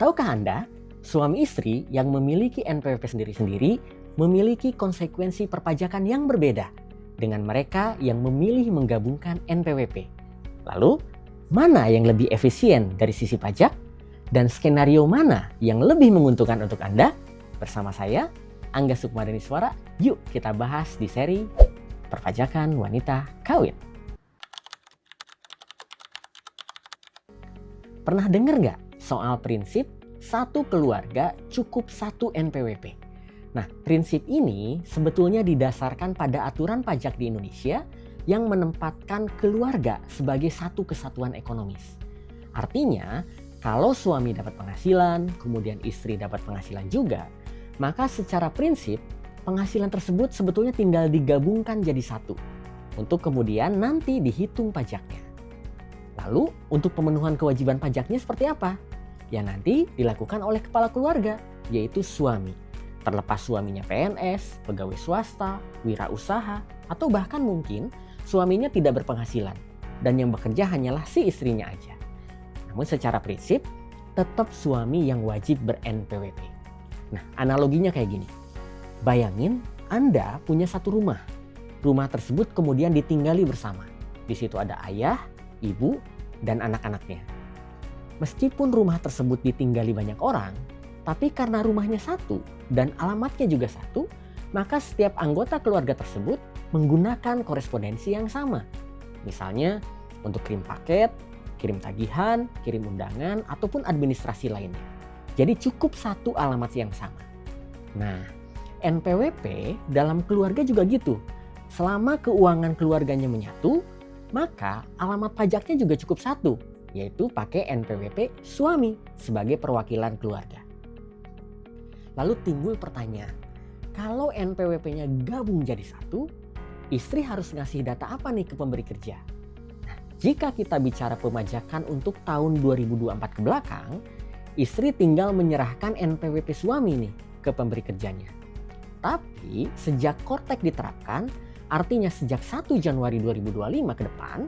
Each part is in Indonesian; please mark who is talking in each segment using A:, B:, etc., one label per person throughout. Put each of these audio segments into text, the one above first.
A: Tahukah Anda, suami istri yang memiliki NPWP sendiri-sendiri memiliki konsekuensi perpajakan yang berbeda dengan mereka yang memilih menggabungkan NPWP. Lalu, mana yang lebih efisien dari sisi pajak? Dan skenario mana yang lebih menguntungkan untuk Anda? Bersama saya, Angga Sukmadeniswara, yuk kita bahas di seri Perpajakan Wanita Kawin. Pernah dengar nggak soal prinsip satu keluarga cukup satu NPWP? Nah, prinsip ini sebetulnya didasarkan pada aturan pajak di Indonesia yang menempatkan keluarga sebagai satu kesatuan ekonomis. Artinya, kalau suami dapat penghasilan, kemudian istri dapat penghasilan juga, maka secara prinsip penghasilan tersebut sebetulnya tinggal digabungkan jadi satu untuk kemudian nanti dihitung pajaknya. Lalu untuk pemenuhan kewajiban pajaknya seperti apa? Ya nanti dilakukan oleh kepala keluarga, yaitu suami. Terlepas suaminya PNS, pegawai swasta, wirausaha, atau bahkan mungkin suaminya tidak berpenghasilan dan yang bekerja hanyalah si istrinya aja. Namun secara prinsip tetap suami yang wajib ber-NPWP. Nah, analoginya kayak gini. Bayangin Anda punya satu rumah. Rumah tersebut kemudian ditinggali bersama. Di situ ada ayah, ibu, dan anak-anaknya. Meskipun rumah tersebut ditinggali banyak orang, tapi karena rumahnya satu dan alamatnya juga satu, maka setiap anggota keluarga tersebut menggunakan korespondensi yang sama. Misalnya untuk kirim paket, kirim tagihan, kirim undangan, ataupun administrasi lainnya. Jadi cukup satu alamat yang sama. Nah, NPWP dalam keluarga juga gitu. Selama keuangan keluarganya menyatu, maka alamat pajaknya juga cukup satu, yaitu pakai NPWP suami sebagai perwakilan keluarga. Lalu timbul pertanyaan, kalau NPWP-nya gabung jadi satu, istri harus ngasih data apa nih ke pemberi kerja? Nah, jika kita bicara pemajakan untuk tahun 2024 ke belakang, istri tinggal menyerahkan NPWP suami nih ke pemberi kerjanya. Tapi sejak Kortek diterapkan, artinya sejak 1 Januari 2025 ke depan,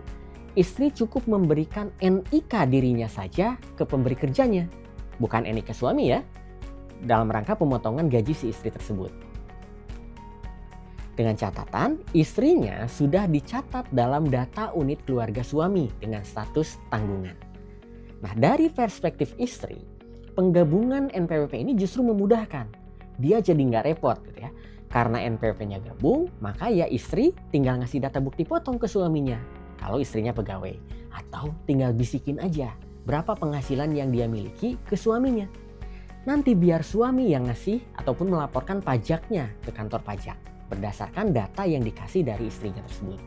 A: istri cukup memberikan NIK dirinya saja ke pemberi kerjanya. Bukan NIK suami ya, dalam rangka pemotongan gaji si istri tersebut. Dengan catatan, istrinya sudah dicatat dalam data unit keluarga suami dengan status tanggungan. Nah, dari perspektif istri, penggabungan NPWP ini justru memudahkan. Dia jadi nggak repot gitu ya. Karena NPWP-nya gabung, maka ya istri tinggal ngasih data bukti potong ke suaminya. Kalau istrinya pegawai. Atau tinggal bisikin aja berapa penghasilan yang dia miliki ke suaminya. Nanti biar suami yang ngasih ataupun melaporkan pajaknya ke kantor pajak berdasarkan data yang dikasih dari istrinya tersebut.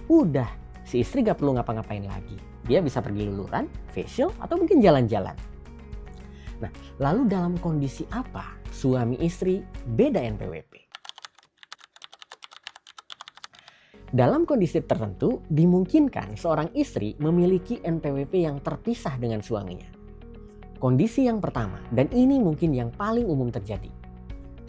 A: Udah, si istri gak perlu ngapa-ngapain lagi. Dia bisa pergi luluran, facial, atau mungkin jalan-jalan. Nah, lalu dalam kondisi apa suami istri beda NPWP? Dalam kondisi tertentu, dimungkinkan seorang istri memiliki NPWP yang terpisah dengan suaminya. Kondisi yang pertama, dan ini mungkin yang paling umum terjadi.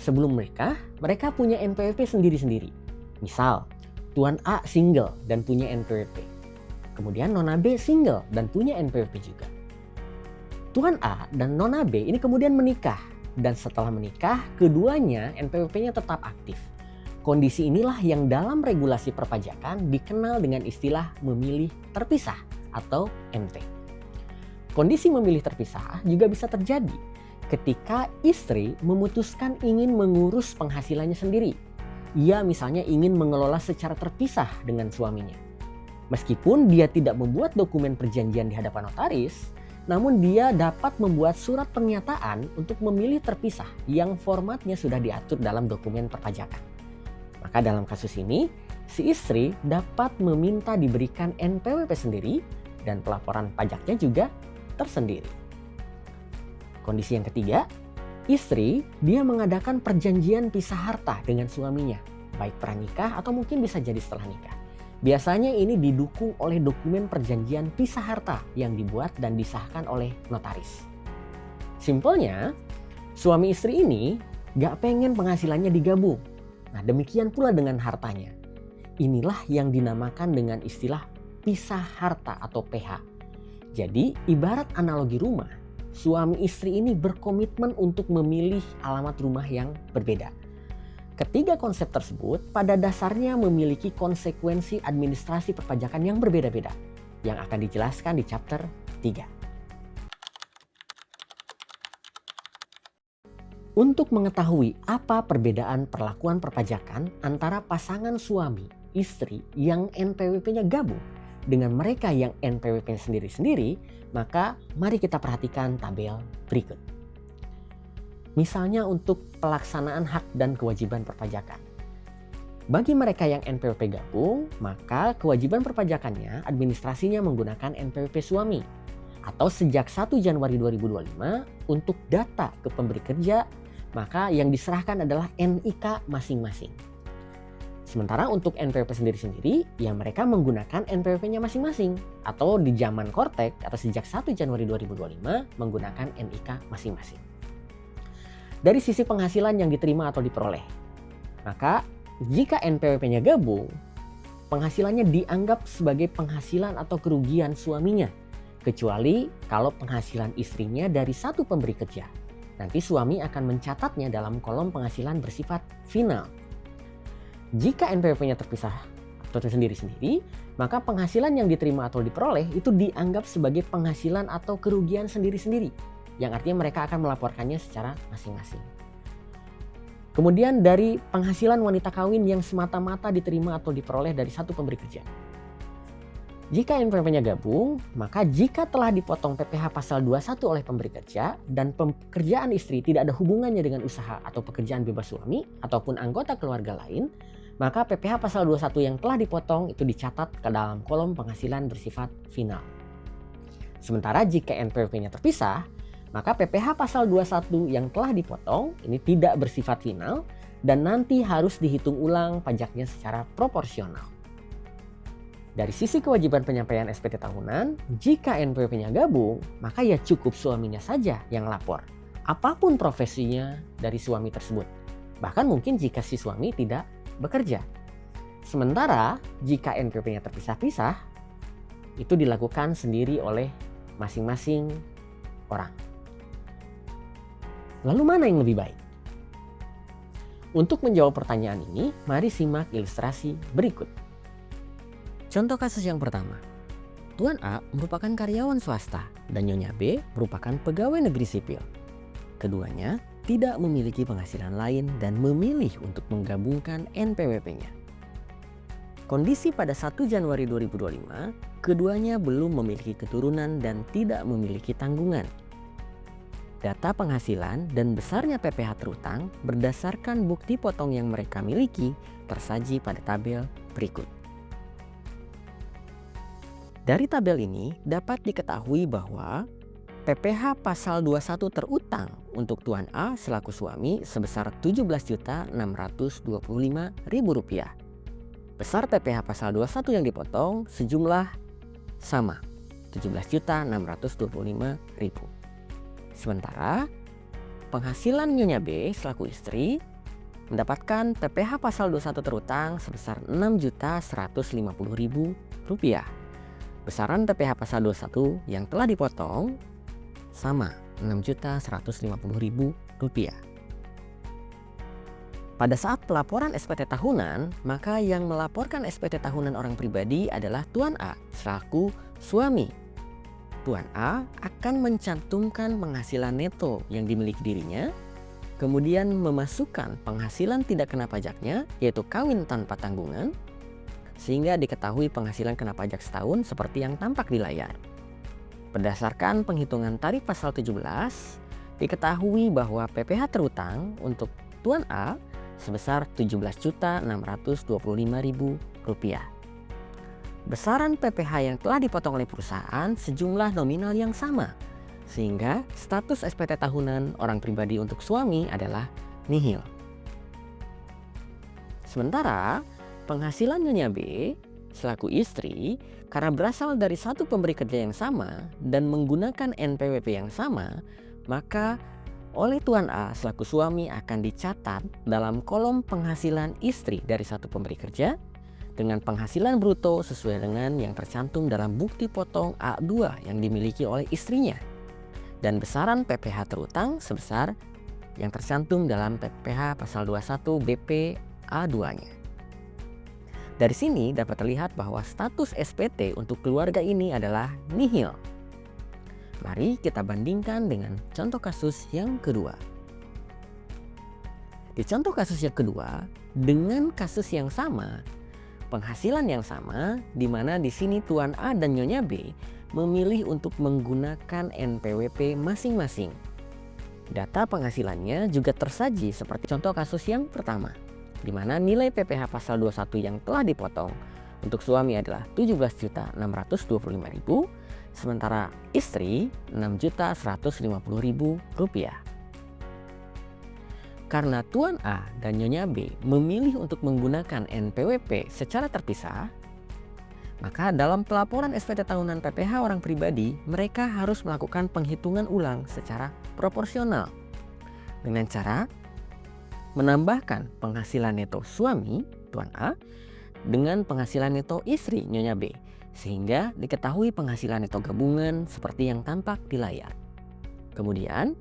A: Sebelum menikah, mereka punya NPWP sendiri-sendiri. Misal, Tuan A single dan punya NPWP. Kemudian Nona B single dan punya NPWP juga. Tuan A dan Nona B ini kemudian menikah. Dan setelah menikah, keduanya NPWP-nya tetap aktif. Kondisi inilah yang dalam regulasi perpajakan dikenal dengan istilah memilih terpisah atau MT. Kondisi memilih terpisah juga bisa terjadi ketika istri memutuskan ingin mengurus penghasilannya sendiri. Ia misalnya ingin mengelola secara terpisah dengan suaminya. Meskipun dia tidak membuat dokumen perjanjian di hadapan notaris, namun dia dapat membuat surat pernyataan untuk memilih terpisah yang formatnya sudah diatur dalam dokumen perpajakan. Maka dalam kasus ini, si istri dapat meminta diberikan NPWP sendiri dan pelaporan pajaknya juga tersendiri. Kondisi yang ketiga, istri dia mengadakan perjanjian pisah harta dengan suaminya, baik pranikah atau mungkin bisa jadi setelah nikah. Biasanya ini didukung oleh dokumen perjanjian pisah harta yang dibuat dan disahkan oleh notaris. Simpelnya, suami istri ini gak pengen penghasilannya digabung. Nah, demikian pula dengan hartanya. Inilah yang dinamakan dengan istilah pisah harta atau PH. Jadi, ibarat analogi rumah, suami istri ini berkomitmen untuk memilih alamat rumah yang berbeda. Ketiga konsep tersebut pada dasarnya memiliki konsekuensi administrasi perpajakan yang berbeda-beda yang akan dijelaskan di chapter 3. Untuk mengetahui apa perbedaan perlakuan perpajakan antara pasangan suami istri yang NPWP-nya gabung dengan mereka yang NPWP-nya sendiri-sendiri, maka mari kita perhatikan tabel berikut. Misalnya untuk pelaksanaan hak dan kewajiban perpajakan. Bagi mereka yang NPWP gabung, maka kewajiban perpajakannya administrasinya menggunakan NPWP suami. Atau sejak 1 Januari 2025 untuk data ke pemberi kerja, maka yang diserahkan adalah NIK masing-masing. Sementara untuk NPWP sendiri-sendiri, ya mereka menggunakan NPWP-nya masing-masing. Atau di zaman Kortek atau sejak 1 Januari 2025 menggunakan NIK masing-masing. Dari sisi penghasilan yang diterima atau diperoleh, maka jika NPWP-nya gabung, penghasilannya dianggap sebagai penghasilan atau kerugian suaminya, kecuali kalau penghasilan istrinya dari satu pemberi kerja. Nanti suami akan mencatatnya dalam kolom penghasilan bersifat final. Jika NPWP-nya terpisah atau sendiri-sendiri, maka penghasilan yang diterima atau diperoleh itu dianggap sebagai penghasilan atau kerugian sendiri-sendiri, yang artinya mereka akan melaporkannya secara masing-masing. Kemudian dari penghasilan wanita kawin yang semata-mata diterima atau diperoleh dari satu pemberi kerja. Jika NPWP-nya gabung, maka jika telah dipotong PPh pasal 21 oleh pemberi kerja dan pekerjaan istri tidak ada hubungannya dengan usaha atau pekerjaan bebas suami ataupun anggota keluarga lain, maka PPh pasal 21 yang telah dipotong itu dicatat ke dalam kolom penghasilan bersifat final. Sementara jika NPWP-nya terpisah, maka PPh pasal 21 yang telah dipotong ini tidak bersifat final dan nanti harus dihitung ulang pajaknya secara proporsional. Dari sisi kewajiban penyampaian SPT tahunan, jika NPWP-nya gabung, maka ya cukup suaminya saja yang lapor. Apapun profesinya dari suami tersebut. Bahkan mungkin jika si suami tidak bekerja. Sementara jika NPWP-nya terpisah-pisah, itu dilakukan sendiri oleh masing-masing orang. Lalu mana yang lebih baik? Untuk menjawab pertanyaan ini, mari simak ilustrasi berikut. Contoh kasus yang pertama. Tuan A merupakan karyawan swasta dan Nyonya B merupakan pegawai negeri sipil. Keduanya tidak memiliki penghasilan lain dan memilih untuk menggabungkan NPWP-nya. Kondisi pada 1 Januari 2025, keduanya belum memiliki keturunan dan tidak memiliki tanggungan. Data penghasilan dan besarnya PPh terutang berdasarkan bukti potong yang mereka miliki tersaji pada tabel berikut. Dari tabel ini dapat diketahui bahwa PPh pasal 21 terutang untuk Tuan A selaku suami sebesar Rp17.625.000. Besar PPh pasal 21 yang dipotong sejumlah sama, Rp17.625.000. Sementara penghasilan Nyonya B selaku istri mendapatkan PPh pasal 21 terutang sebesar Rp6.150.000. Besaran PPh pasal 21 yang telah dipotong sama, Rp6.150.000. Pada saat pelaporan SPT tahunan, maka yang melaporkan SPT tahunan orang pribadi adalah Tuan A selaku suami. Tuan A akan mencantumkan penghasilan neto yang dimiliki dirinya, kemudian memasukkan penghasilan tidak kena pajaknya, yaitu kawin tanpa tanggungan, sehingga diketahui penghasilan kena pajak setahun seperti yang tampak di layar. Berdasarkan penghitungan tarif pasal 17, diketahui bahwa PPh terutang untuk Tuan A sebesar Rp17.625.000. Besaran PPh yang telah dipotong oleh perusahaan sejumlah nominal yang sama, sehingga status SPT tahunan orang pribadi untuk suami adalah nihil. Sementara penghasilan Nyonya B selaku istri karena berasal dari satu pemberi kerja yang sama dan menggunakan NPWP yang sama, maka oleh Tuan A selaku suami akan dicatat dalam kolom penghasilan istri dari satu pemberi kerja dengan penghasilan bruto sesuai dengan yang tercantum dalam bukti potong A2 yang dimiliki oleh istrinya. dan besaran PPh terutang sebesar yang tercantum dalam PPh pasal 21 BP A2-nya. Dari sini dapat terlihat bahwa status SPT untuk keluarga ini adalah nihil. Mari kita bandingkan dengan contoh kasus yang kedua. Di contoh kasus yang kedua, dengan kasus yang sama, penghasilan yang sama, di mana di sini Tuan A dan Nyonya B memilih untuk menggunakan NPWP masing-masing. Data penghasilannya juga tersaji seperti contoh kasus yang pertama, di mana nilai PPh pasal 21 yang telah dipotong untuk suami adalah Rp17.625.000, sementara istri Rp6.150.000. Karena Tuan A dan Nyonya B memilih untuk menggunakan NPWP secara terpisah, maka dalam pelaporan SPT tahunan PPh orang pribadi, mereka harus melakukan penghitungan ulang secara proporsional dengan cara menambahkan penghasilan neto suami Tuan A dengan penghasilan neto istri Nyonya B, sehingga diketahui penghasilan neto gabungan seperti yang tampak di layar. Kemudian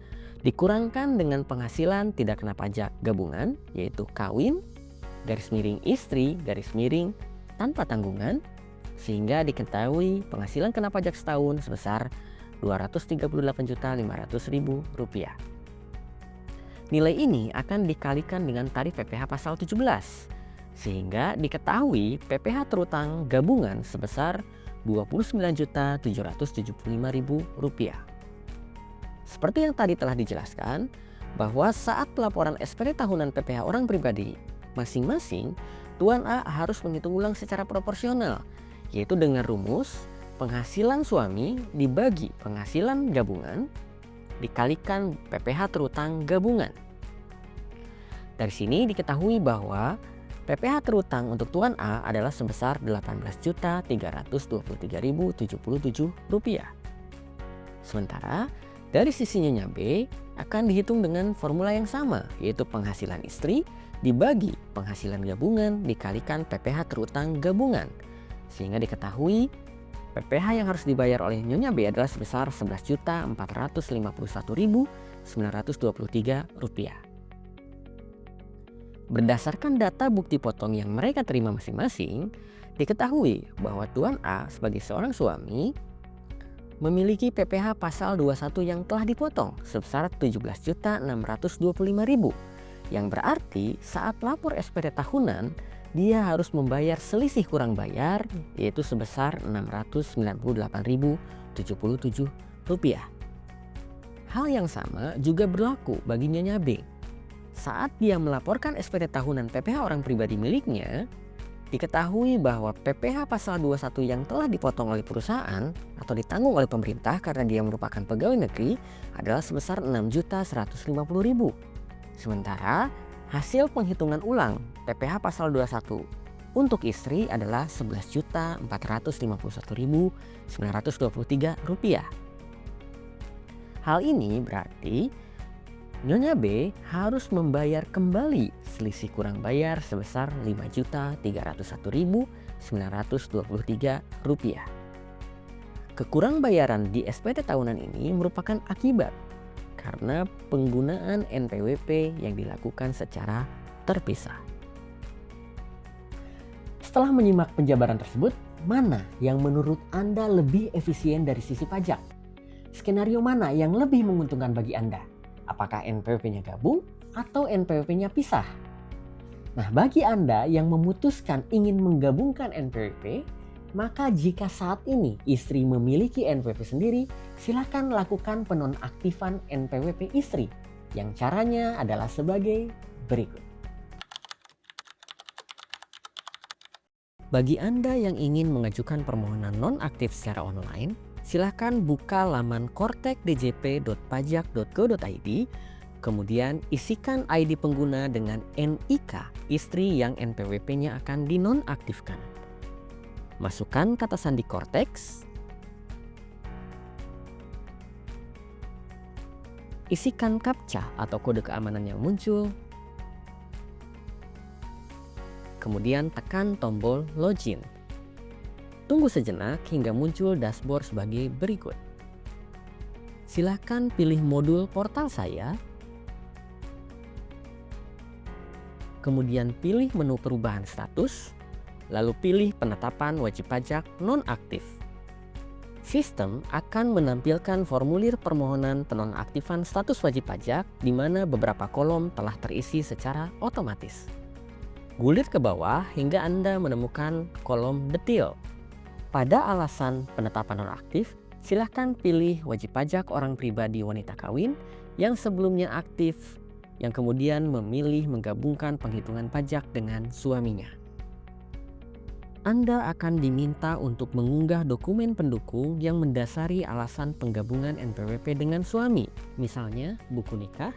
A: dikurangkan dengan penghasilan tidak kena pajak gabungan, yaitu kawin _istri tanpa tanggungan, sehingga diketahui penghasilan kena pajak setahun sebesar Rp238.500.000. Nilai ini akan dikalikan dengan tarif PPh pasal 17, sehingga diketahui PPh terutang gabungan sebesar Rp29.775.000. Seperti yang tadi telah dijelaskan, bahwa saat pelaporan SPT tahunan PPh orang pribadi masing-masing, Tuan A harus menghitung ulang secara proporsional, yaitu dengan rumus penghasilan suami dibagi penghasilan gabungan dikalikan PPh terutang gabungan. Dari sini diketahui bahwa PPh terutang untuk Tuan A adalah sebesar Rp18.323.077. Sementara dari sisi Nyonya B akan dihitung dengan formula yang sama, yaitu penghasilan istri dibagi penghasilan gabungan dikalikan PPh terutang gabungan, sehingga diketahui PPh yang harus dibayar oleh Nyonya B adalah sebesar Rp11.451.923. Berdasarkan data bukti potong yang mereka terima masing-masing, diketahui bahwa Tuan A sebagai seorang suami memiliki PPh pasal 21 yang telah dipotong sebesar Rp17.625.000, yang berarti saat lapor SPT tahunan dia harus membayar selisih kurang bayar, yaitu sebesar Rp698.077. Hal yang sama juga berlaku bagi Nyonya B. Saat dia melaporkan SPT tahunan PPh orang pribadi miliknya, diketahui bahwa PPh pasal 21 yang telah dipotong oleh perusahaan atau ditanggung oleh pemerintah karena dia merupakan pegawai negeri adalah sebesar Rp6.150.000. Sementara hasil penghitungan ulang PPh pasal 21 untuk istri adalah Rp11.451.923. Hal ini berarti Nyonya B harus membayar kembali selisih kurang bayar sebesar Rp5.301.923. Kekurang bayaran di SPT tahunan ini merupakan akibat karena penggunaan NPWP yang dilakukan secara terpisah. Setelah menyimak penjabaran tersebut, mana yang menurut Anda lebih efisien dari sisi pajak? Skenario mana yang lebih menguntungkan bagi Anda? Apakah NPWP-nya gabung atau NPWP-nya pisah? Nah, bagi Anda yang memutuskan ingin menggabungkan NPWP, maka jika saat ini istri memiliki NPWP sendiri, silakan lakukan penonaktifan NPWP istri, yang caranya adalah sebagai berikut. Bagi Anda yang ingin mengajukan permohonan nonaktif secara online, silakan buka laman kortekdjp.pajak.go.id, kemudian isikan ID pengguna dengan NIK istri yang NPWP-nya akan dinonaktifkan. Masukkan kata sandi Korteks, isikan CAPTCHA atau kode keamanan yang muncul, kemudian tekan tombol login. Tunggu sejenak hingga muncul dashboard sebagai berikut. Silakan pilih modul portal saya, kemudian pilih menu perubahan status, lalu pilih penetapan wajib pajak nonaktif. Sistem akan menampilkan formulir permohonan penonaktifan status wajib pajak di mana beberapa kolom telah terisi secara otomatis. Gulir ke bawah hingga Anda menemukan kolom detail. Pada alasan penetapan nonaktif, silakan pilih wajib pajak orang pribadi wanita kawin yang sebelumnya aktif, yang kemudian memilih menggabungkan penghitungan pajak dengan suaminya. Anda akan diminta untuk mengunggah dokumen pendukung yang mendasari alasan penggabungan NPWP dengan suami, misalnya buku nikah,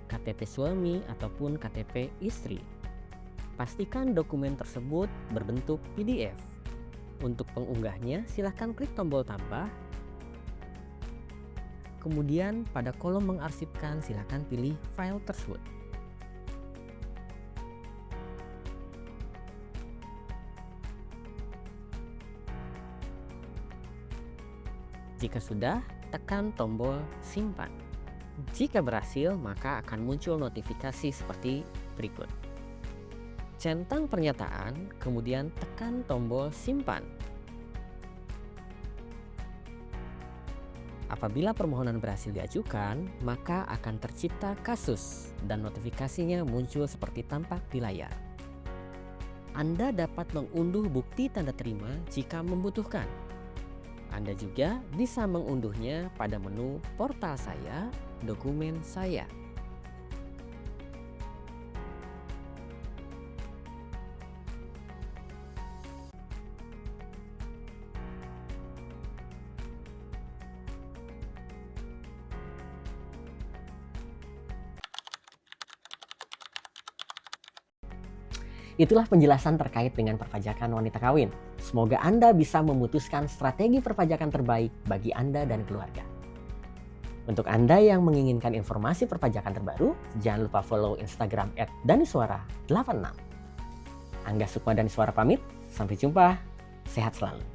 A: KTP suami, ataupun KTP istri. Pastikan dokumen tersebut berbentuk PDF. Untuk pengunggahnya, silakan klik tombol tambah. Kemudian pada kolom mengarsipkan, silakan pilih file tersebut. Jika sudah, tekan tombol simpan. Jika berhasil, maka akan muncul notifikasi seperti berikut. Centang pernyataan, kemudian tekan tombol simpan. Apabila permohonan berhasil diajukan, maka akan tercipta kasus dan notifikasinya muncul seperti tampak di layar. Anda dapat mengunduh bukti tanda terima jika membutuhkan. Anda juga bisa mengunduhnya pada menu portal saya, dokumen saya. Itulah penjelasan terkait dengan perpajakan wanita kawin. Semoga Anda bisa memutuskan strategi perpajakan terbaik bagi Anda dan keluarga. Untuk Anda yang menginginkan informasi perpajakan terbaru, jangan lupa follow Instagram @daniswara86. Angga Sukma Daniswara pamit, sampai jumpa, sehat selalu.